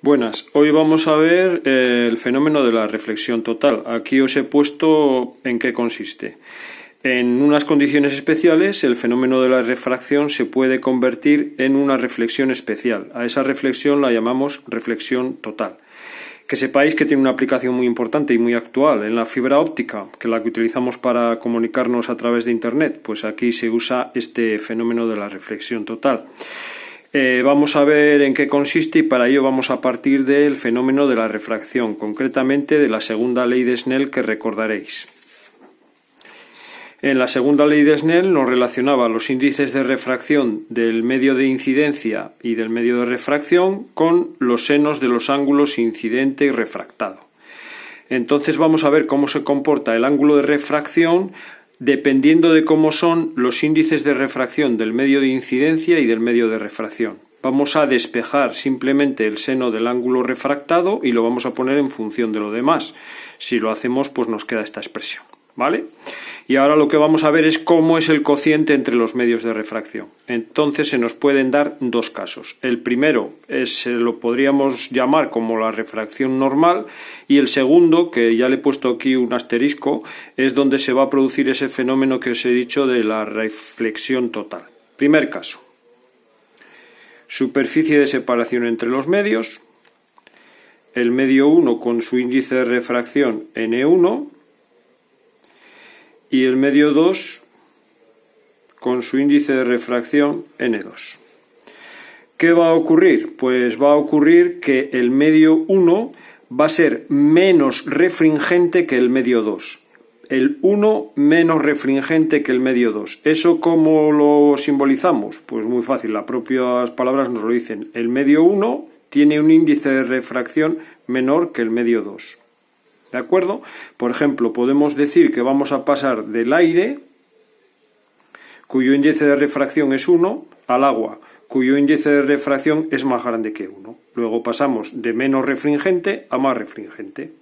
Buenas, hoy vamos a ver el fenómeno de la reflexión total. Aquí os he puesto en qué consiste. En unas condiciones especiales, el fenómeno de la refracción se puede convertir en una reflexión especial. A esa reflexión la llamamos reflexión total. Que sepáis que tiene una aplicación muy importante y muy actual en la fibra óptica, que la que utilizamos para comunicarnos a través de Internet. Pues aquí se usa este fenómeno de la reflexión total. Vamos a ver en qué consiste y para ello vamos a partir del fenómeno de la refracción, concretamente de la segunda ley de Snell que recordaréis. En la segunda ley de Snell nos relacionaba los índices de refracción del medio de incidencia y del medio de refracción con los senos de los ángulos incidente y refractado. Entonces vamos a ver cómo se comporta el ángulo de refracción dependiendo de cómo son los índices de refracción del medio de incidencia y del medio de refracción. Vamos a despejar simplemente el seno del ángulo refractado y lo vamos a poner en función de lo demás. Si lo hacemos, pues nos queda esta expresión, ¿vale? Y ahora lo que vamos a ver es cómo es el cociente entre los medios de refracción. Entonces se nos pueden dar dos casos. El primero lo podríamos llamar como la refracción normal y el segundo, que ya le he puesto aquí un asterisco, es donde se va a producir ese fenómeno que os he dicho de la reflexión total. Primer caso. Superficie de separación entre los medios. El medio 1 con su índice de refracción N1. Y el medio 2 con su índice de refracción N2. ¿Qué va a ocurrir? Pues va a ocurrir que el medio 1 va a ser menos refringente que el medio 2. El 1 menos refringente que el medio 2. ¿Eso cómo lo simbolizamos? Pues muy fácil, las propias palabras nos lo dicen. El medio 1 tiene un índice de refracción menor que el medio 2. ¿De acuerdo? Por ejemplo, podemos decir que vamos a pasar del aire, cuyo índice de refracción es 1, al agua, cuyo índice de refracción es más grande que 1. Luego pasamos de menos refringente a más refringente.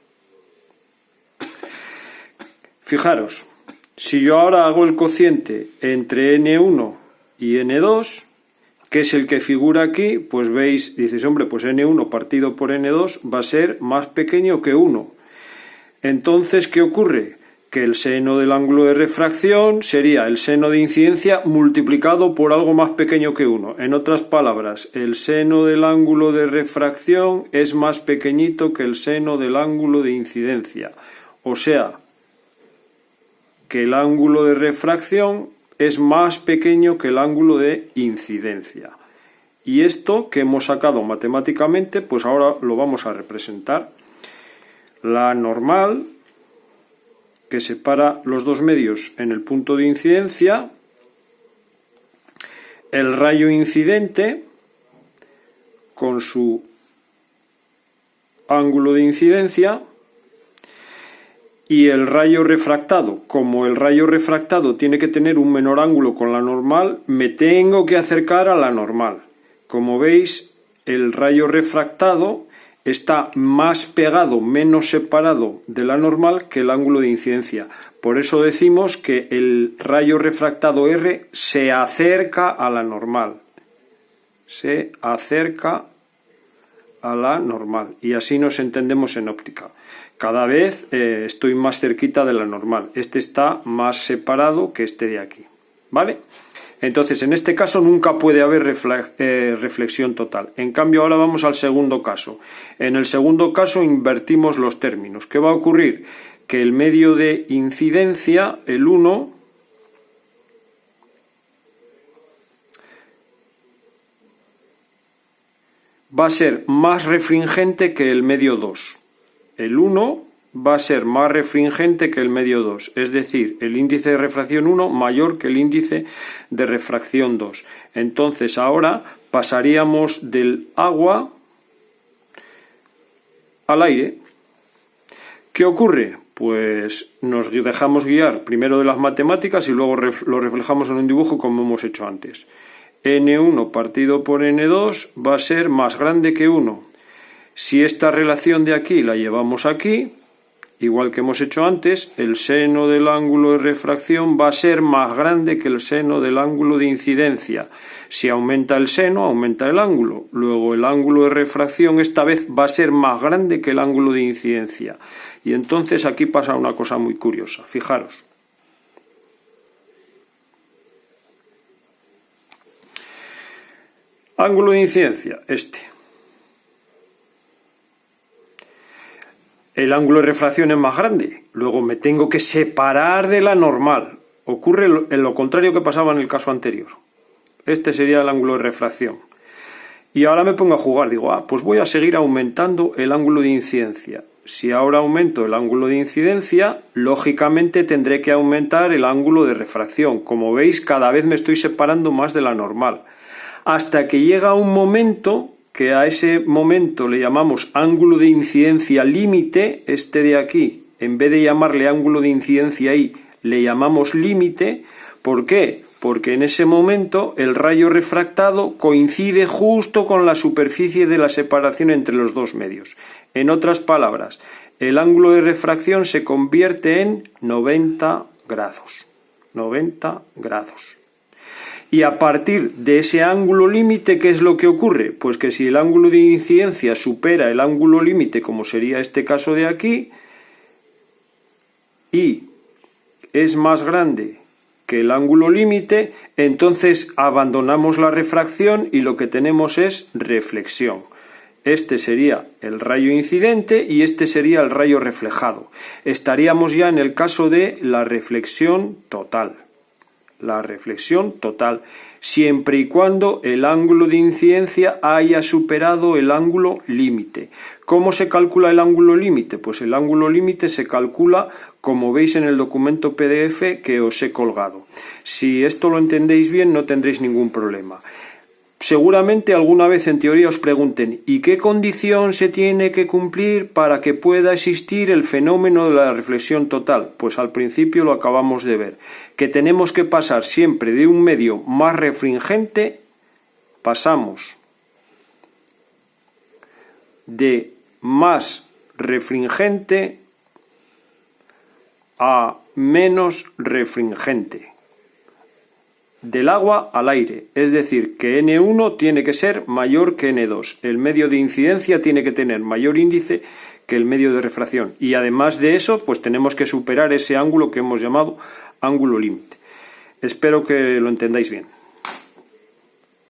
Fijaros, si yo ahora hago el cociente entre N1 y N2, que es el que figura aquí, pues veis, dices, hombre, pues N1 partido por N2 va a ser más pequeño que 1. Entonces, ¿qué ocurre? Que el seno del ángulo de refracción sería el seno de incidencia multiplicado por algo más pequeño que 1. En otras palabras, el seno del ángulo de refracción es más pequeñito que el seno del ángulo de incidencia. O sea, que el ángulo de refracción es más pequeño que el ángulo de incidencia. Y esto que hemos sacado matemáticamente, pues ahora lo vamos a representar. La normal, que separa los dos medios en el punto de incidencia, el rayo incidente con su ángulo de incidencia y el rayo refractado. Como el rayo refractado tiene que tener un menor ángulo con la normal, me tengo que acercar a la normal. Como veis, el rayo refractado está más pegado, menos separado de la normal que el ángulo de incidencia. Por eso decimos que el rayo refractado R se acerca a la normal. Se acerca a la normal. Y así nos entendemos en óptica. Cada vez estoy más cerquita de la normal. Este está más separado que este de aquí. ¿Vale? Entonces, en este caso nunca puede haber reflexión total. En cambio, ahora vamos al segundo caso. En el segundo caso invertimos los términos. ¿Qué va a ocurrir? Que el medio de incidencia, el 1, va a ser más refringente que el medio 2. El 1 va a ser más refringente que el medio 2, es decir, el índice de refracción 1 mayor que el índice de refracción 2. Entonces ahora pasaríamos del agua al aire. ¿Qué ocurre? Pues nos dejamos guiar primero de las matemáticas y luego lo reflejamos en un dibujo como hemos hecho antes. N1 partido por N2 va a ser más grande que 1. Si esta relación de aquí la llevamos aquí, igual que hemos hecho antes, el seno del ángulo de refracción va a ser más grande que el seno del ángulo de incidencia. Si aumenta el seno, aumenta el ángulo. Luego el ángulo de refracción esta vez va a ser más grande que el ángulo de incidencia. Y entonces aquí pasa una cosa muy curiosa. Fijaros. Ángulo de incidencia, este. El ángulo de refracción es más grande. Luego me tengo que separar de la normal. Ocurre en lo contrario que pasaba en el caso anterior. Este sería el ángulo de refracción. Y ahora me pongo a jugar. Digo, pues voy a seguir aumentando el ángulo de incidencia. Si ahora aumento el ángulo de incidencia, lógicamente tendré que aumentar el ángulo de refracción. Como veis, cada vez me estoy separando más de la normal. Hasta que llega un momento, que a ese momento le llamamos ángulo de incidencia límite, este de aquí, en vez de llamarle ángulo de incidencia I, le llamamos límite. ¿Por qué? Porque en ese momento el rayo refractado coincide justo con la superficie de la separación entre los dos medios. En otras palabras, el ángulo de refracción se convierte en 90 grados. 90 grados. Y a partir de ese ángulo límite, ¿qué es lo que ocurre? Pues que si el ángulo de incidencia supera el ángulo límite, como sería este caso de aquí, y es más grande que el ángulo límite, entonces abandonamos la refracción y lo que tenemos es reflexión. Este sería el rayo incidente y este sería el rayo reflejado. Estaríamos ya en el caso de la reflexión total. La reflexión total, siempre y cuando el ángulo de incidencia haya superado el ángulo límite. ¿Cómo se calcula el ángulo límite? Pues el ángulo límite se calcula como veis en el documento PDF que os he colgado. Si esto lo entendéis bien, no tendréis ningún problema. Seguramente alguna vez en teoría os pregunten ¿y qué condición se tiene que cumplir para que pueda existir el fenómeno de la reflexión total? Pues al principio lo acabamos de ver, que tenemos que pasar siempre de un medio más refringente, pasamos de más refringente a menos refringente. Del agua al aire, es decir, que N1 tiene que ser mayor que N2. El medio de incidencia tiene que tener mayor índice que el medio de refracción. Y además de eso, pues tenemos que superar ese ángulo que hemos llamado ángulo límite. Espero que lo entendáis bien.